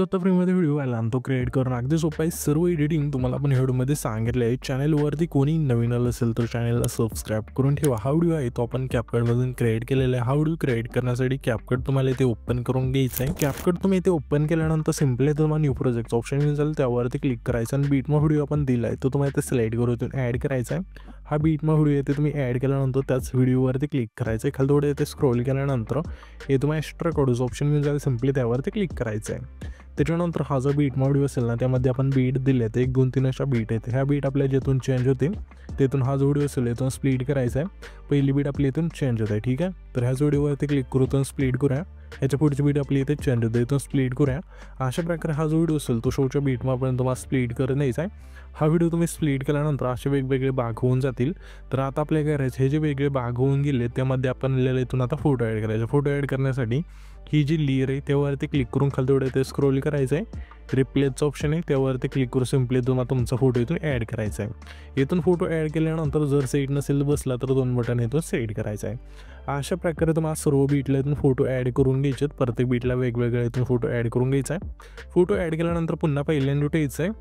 आता फ्रीमध्ये व्हिडिओ आला आणि तो क्रिएट करणं अगदी सोपं आहे. सर्व एडिटिंग तुम्हाला आपण व्हिडिओमध्ये सांगितलं आहे. चॅनलवरती कोणी नवीन आलं असेल तर चॅनलला सबस्क्राईब करून ठेवा. हा व्हिडिओ आहे तो आपण कॅपकटमधून क्रिएट केलेला आहे. हा व्हिडिओ क्रिएट करण्यासाठी कॅपकट तुम्हाला इथे ओपन करून घ्यायचं आहे. कॅपकट तुम्ही इथे ओपन केल्यानंतर सिम्पली तुम्हाला न्यू प्रोजेक्ट ऑप्शन येऊन जाईल, त्यावरती क्लिक करायचं आणि बीटमा व्हिडिओ आपण दिला आहे तो तुम्हाला इथे सिलेक्ट करून ॲड करायचा आहे. हा बीटमा व्हिडिओ येते तुम्ही ॲड केल्यानंतर त्याच व्हिडिओवरती क्लिक करायचं आहे. खाली थोडं इथे स्क्रोल केल्यानंतर हे तुम्हाला एक्स्ट्रा कोड्स ऑप्शन मिळून जाईल, सिम्पली त्यावरती क्लिक करायचं आहे. त्याच्यानंतर हा जो बीटमा व्हिडिओ असेल ना त्यामध्ये आपण बीट दिले ते 1 2 3 अशा बीट आहेत. ह्या बीट आपल्या जिथून चेंज होतील तिथून हा जो व्हिडिओ असेल इथून स्प्लिट करायचा आहे. पहिली बीट आपली इथून चेंज होत आहे, ठीक आहे. तर ह्याच व्हिडिओवरती क्लिक करू इथून स्प्लिट करूया. ह्याच्या पुढची बीट आपली इथे चेंज होते इथून स्प्लिट करूया. अशा प्रकारे हा जो व्हिडिओ असेल तो शोच्या बीटमापर्यंत तुम्हाला स्प्लिट करून द्यायचा आहे. हा व्हिडिओ तुम्ही स्प्लिट केल्यानंतर असे वेगवेगळे भाग होऊन जातील. तर आता आपल्याला करायचं हे जे वेगळे भाग होऊन गेले त्यामध्ये आपण इथून आता फोटो ॲड करायचा. फोटो ॲड करण्यासाठी ही जी लेयर आहे त्यावरती क्लिक करून खाली थोडं ते स्क्रोल करायचं आहे. रिप्लेसचं ऑप्शन आहे त्यावरती क्लिक करून सिम्पली तुम्हाला तुमचा फोटो इथून ॲड करायचा आहे. इथून फोटो ॲड केल्यानंतर जर सेट नसेल बसला तर 2 बटन इथून सेट करायचं आहे. अशा प्रकारे तुम्हाला सर्व बीटला इथून फोटो ॲड करून घ्यायचे. प्रत्येक बीटला वेगवेगळ्या इथून फोटो ॲड करून घ्यायचा आहे. फोटो ॲड केल्यानंतर पुन्हा पहिल्यांदा उठायचं आहे.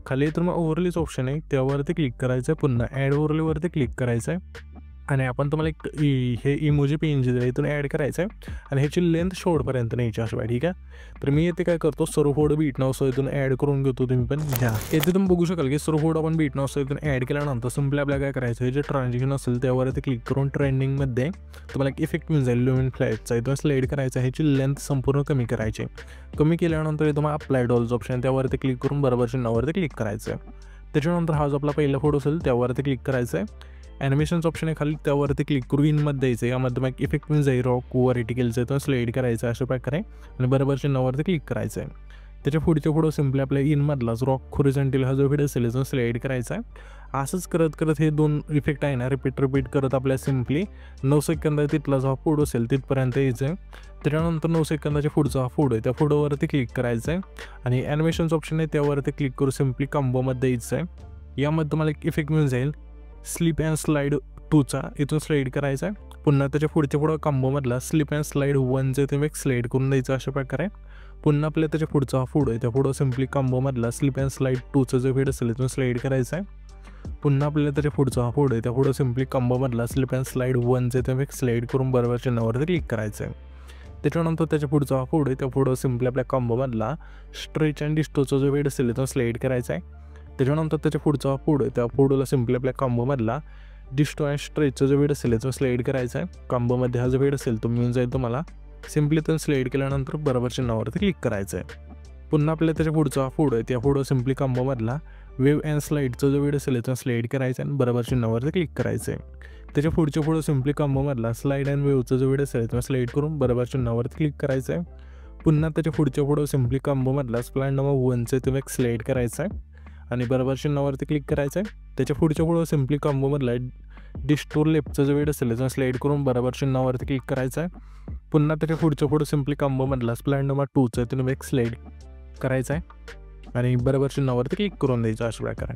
खाली इथून मग ओव्हरलेच ऑप्शन आहे त्यावरती क्लिक करायचं आहे. पुन्हा ॲड ओव्हरलेवरती क्लिक करायचं आहे आणि आपण तुम्हाला एक हे इमोजी पेंज इथून ॲड करायचं आहे आणि ह्याची लेंथ शेवटपर्यंत न्यायची असं आहे, ठीक आहे. तर मी येथे काय करतो सर्व फोटो बीट नाव इथून ॲड करून घेतो. तुम्ही पण घ्या. येथे तुम्ही बघू शकाल की सर्व फोटो आपण बीट नाव इथून ॲड केल्यानंतर सिम्पली आपल्याला काय करायचं हे जे ट्रान्झॅक्शन असेल त्यावरती क्लिक करून ट्रेंडिंगमध्ये तुम्हाला एक इफेक्ट मिळून जाईल लुमिन फ्लॅटचा इथून स्लाइड करायचा. ह्याची लेंथ संपूर्ण कमी करायची. कमी केल्यानंतर तुम्हाला अप्लाय डॉल्स ऑप्शन त्यावरती क्लिक करून बरोबर चिन्हावरती क्लिक करायचं आहे. त्याच्यानंतर हा जो आपला पहिला फोटो असेल त्यावरती क्लिक करायचं आहे. ॲनिमेशन्स ऑप्शन आहे खाली त्यावरती क्लिक करून इनमध्ये द्यायचं आहे. यामध्ये मग इफेक्ट मिळून जाईल रॉक वर्टिकलचं तर स्लाइड करायचं अशा प्रकारे आणि बरोबर चिन्हावरती क्लिक करायचं आहे. त्याच्या पुढचे फोटो सिम्पली आपल्या इनमधलाच रॉक हॉरिझॉन्टल हा जो व्हिडिओ असेल तो स्लाइड करायचा आहे. असंच करत करत हे 2 इफेक्ट आहे ना रिपीट करत आपल्या सिम्पली 9 सेकंद तिथला जो फोटो असेल तिथपर्यंत यायचं आहे. त्याच्यानंतर 9 सेकंदाच्या पुढचा हा फोटो आहे त्या फोटोवरती क्लिक करायचं आहे आणि ॲनिमेशन्स ऑप्शन आहे त्यावरती क्लिक करून सिम्पली कॉम्बोमध्ये द्यायचं आहे. यामध्ये तुम्हाला एक इफेक्ट मिळून जाईल स्लिप अँड स्लाइड 2चा इथून स्लाइड करायचा आहे. पुन्हा त्याच्या पुढच्या कॉम्बोमधला स्लिप अँड स्लाइड 1चे तुम्ही एक स्लाइड करून द्यायचं अशा प्रकारे. पुन्हा आपल्या त्याच्या पुढचा हा फोटो आहे त्या फोटो सिम्पली कॉम्बोमधला स्लिप अँड स्लाइड 2चं जो व्हिडिओ असेल इथून स्लाइड करायचा आहे. पुन्हा आपल्याला त्याच्या पुढचा हा फोटो आहे त्या फोटो सिम्पली कॉम्बोमधला स्लिप अँड स्लाइड 1चे तुम्ही एक स्लाइड करून बरोबर चिन्हावरती क्लिक करायचं आहे. त्याच्यानंतर त्याच्या पुढचा हा फोटो आहे त्या फोटो सिम्पली आपल्या कॉम्बोमधला स्ट्रेच अँड डिस्टोचा जो व्हिडिओ असेल इथून स्लाइड करायचा आहे. त्याच्यानंतर त्याच्या पुढचा फोटो आहे त्या फोटोला सिम्पली आपल्या कॉम्बोमधला डिस्टो अँड स्ट्रेचचा जो व्हिडिओ असेल तो स्लाइड करायचा आहे. कॉम्बोमध्ये हा जो व्हिडिओ असेल तो मिळून जाईल तुम्हाला. सिम्पली तो स्लाइड केल्यानंतर बरोबर चिन्हावरती क्लिक करायचं आहे. पुन्हा आपल्या त्याच्या पुढचा फोटो आहे त्या फोटो सिम्पली कॉम्बोमधला वेव अँड स्लाइडचा जो व्हिडिओ असेल तो स्लाइड करायचा आहे आणि बरोबर चिन्हावरती क्लिक करायचं आहे. त्याच्या पुढच्या फोटो सिम्पली कॉम्बोमधला स्लाइड अँड वेवचा जो व्हिडिओ असेल तो स्लाइड करून बरोबर चिन्हावरती क्लिक करायचं आहे. पुन्हा त्याच्या पुढच्या फोटो सिम्पली कॉम्बोमधला स्प्लाइड नंबर 1चे तुम्ही एक स्लाइड करायचं आहे आणि बरोबर चिन्हावरती क्लिक करायचं आहे. त्याच्या पुढच्या फोटो सिम्पली कॉम्बोमधला डिस्टोर लेफ्टचा जो व्हिडिओ असेल तो स्लाइड करून बरोबर चिन्हावरती क्लिक करायचं आहे. पुन्हा त्याच्या पुढच्या फोटो सिम्पली कॉम्बोमधला स्प्लाइड नंबर 2चा तुम्ही एक स्लाइड करायचा आहे आणि बरोबर चिन्हावरती क्लिक करून द्यायचं अशा प्रकारे.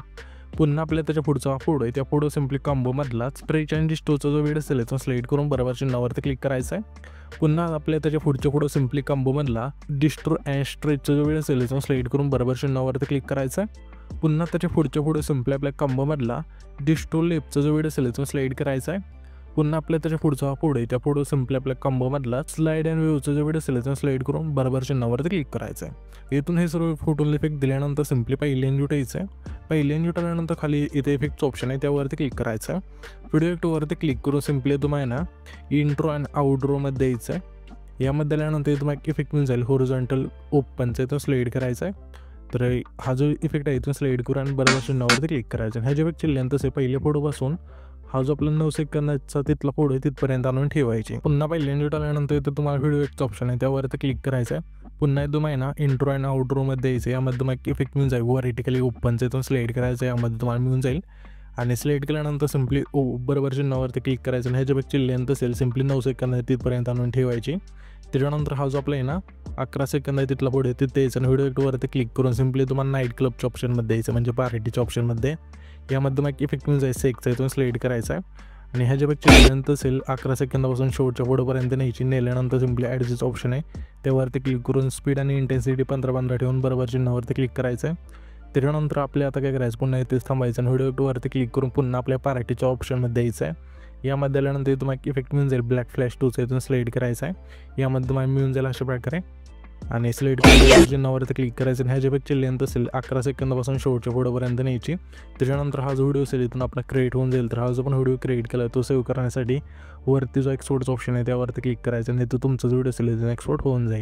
पुन्हा आपल्या त्याच्या पुढचा फोटो आहे त्या फोटो सिम्पली कॉम्बोमधला स्ट्रेच अँड डिस्टोचा जो व्हिडिओ असेल तो स्लाइड करून बरोबर चिन्हावरती क्लिक करायचा आहे. पुन्हा आपल्या त्याच्या पुढच्या फोटो सिम्पली कॉम्बोमधला डिस्टोर अँड स्ट्रेचचा जो व्हिडिओ असेल तो स्लाइड करून बरोबर चिन्हावरती क्लिक करायचा आहे. पुन्हा त्याच्या पुढच्या फोटो सिम्पली आपल्या कॉम्बोमधला डिस्टोर लेफ्टचा जो व्हिडिओ असेल तो स्लाइड करायचा आहे. पुन्हा आपल्या त्याच्या पुढचा फोटो आहे त्या फोटो सिम्पली आपल्या कॉम्बोमधला स्लाइड अँड वेवचा जो व्हिडिओ असेल तो स्लाइड करून बरोबर चिन्हावरती क्लिक करायचं आहे. इथून हे सर्व फोटो इफेक्ट दिल्यानंतर सिम्पली पहिल्यांदा उठायचं आहे. पहिल्यांदा उठल्यानंतर खाली इथे इफेक्टचं ऑप्शन आहे त्यावरती क्लिक करायचं आहे. व्हिडिओ इफेक्टवरती क्लिक करून सिम्पली तुम्हाला ना इंट्रो अँड आउटरोमध्ये द्यायचं आहे. यामध्ये आल्यानंतर तुम्हाला एक इफेक्ट मिळून जाईल हॉरिझॉन्टल ओपनचा तो स्लाइड करायचा आहे. तर हा जो इफेक्ट आहे इथून स्लाइड करून आणि बरोबर चिन्हावरती क्लिक करायचं आहे. ह्याच्या इफेक्टची लेंथ असे पहिल्या फोटोपासून हा जो आपला 9 सेकंदाचा तिथला फोटो आहे तिथपर्यंत आणून ठेवायचे. पुन्हा पहिल्यांदा आल्यानंतर इथं तुम्हाला व्हिडिओ इफेक्टचं ऑप्शन आहे त्यावरती क्लिक करायचं आहे. पुन्हा तुम्हाला ना इंट्रो अँड आउटरोमध्ये द्यायचं आहे. यामध्ये तुम्हाला इफेक्ट मिळून जाईल वर्टिकली ओपनचं इथून स्लाइड करायचं आहे. यामध्ये तुम्हाला मिळून जाईल आणि स्लाइड केल्यानंतर सिम्पली बरोबर चिन्हावरती क्लिक करायचं आणि ह्याच्या इफेक्टची लेंथ असेल सिम्पली 9 सेकंद तिथपर्यंत आणून ठेवायची. त्याच्यानंतर हा जो आपला आहे ना 11 सेकंद आहे तिथला पुढे तिथे द्यायचं आणि व्हिडिओ इफेक्टवरती क्लिक करून सिम्पली तुम्हाला नाईट क्लबच्या ऑप्शनमध्ये द्यायचं म्हणजे पार्टीच्या ऑप्शनमध्ये. यामध्ये मग इफेक्ट मिळून जाईल सेकचा इथून स्लाइड करायचा आहे आणि ह्याच्यापेक्षा लेंथ असेल 11 सेकंदापासून शेवटच्या पुढेपर्यंत न्यायची. नेल्यानंतर सिम्पली ॲडजस्ट ऑप्शन आहे त्यावरती क्लिक करून स्पीड आणि इंटेन्सिटी 15-15 ठेवून बरोबर चिन्हावरती क्लिक करायचं आहे. त्याच्यानंतर आपल्या आता काय करायचं, पुन्हा इथेच थांबायचं आणि व्हिडिओवरती क्लिक करून पुन्हा आपल्या पार्टीच्या ऑप्शनमध्ये द्यायचं आहे. यामध्ये आल्यानंतर तुम्हाला इफेक्ट मिळून जाईल, ब्लॅक फ्लॅश टूचा इथून सिलेक्ट करायचा आहे. यामध्ये तुम्हाला मिळून जाईल अशा प्रकारे आणि सिलेक्ट करून चिन्हावरती क्लिक करायचं. आणि ह्याच्यापेक्षा लेंथ असेल 11 सेकंदापासून शेवटच्या पुढेपर्यंत न्यायची. त्याच्यानंतर हा जो व्हिडिओ असेल इथून आपला क्रिएट होऊन जाईल. तर हा जो पण व्हिडिओ क्रिएट केला तो सेव्ह करण्यासाठी वरती जो एक्सपोर्टचा ऑप्शन आहे त्यावरती क्लिक करायचं आणि तो तुमचा जो व्हिडिओ असेल इथून एक्सपोर्ट होऊन जाईल.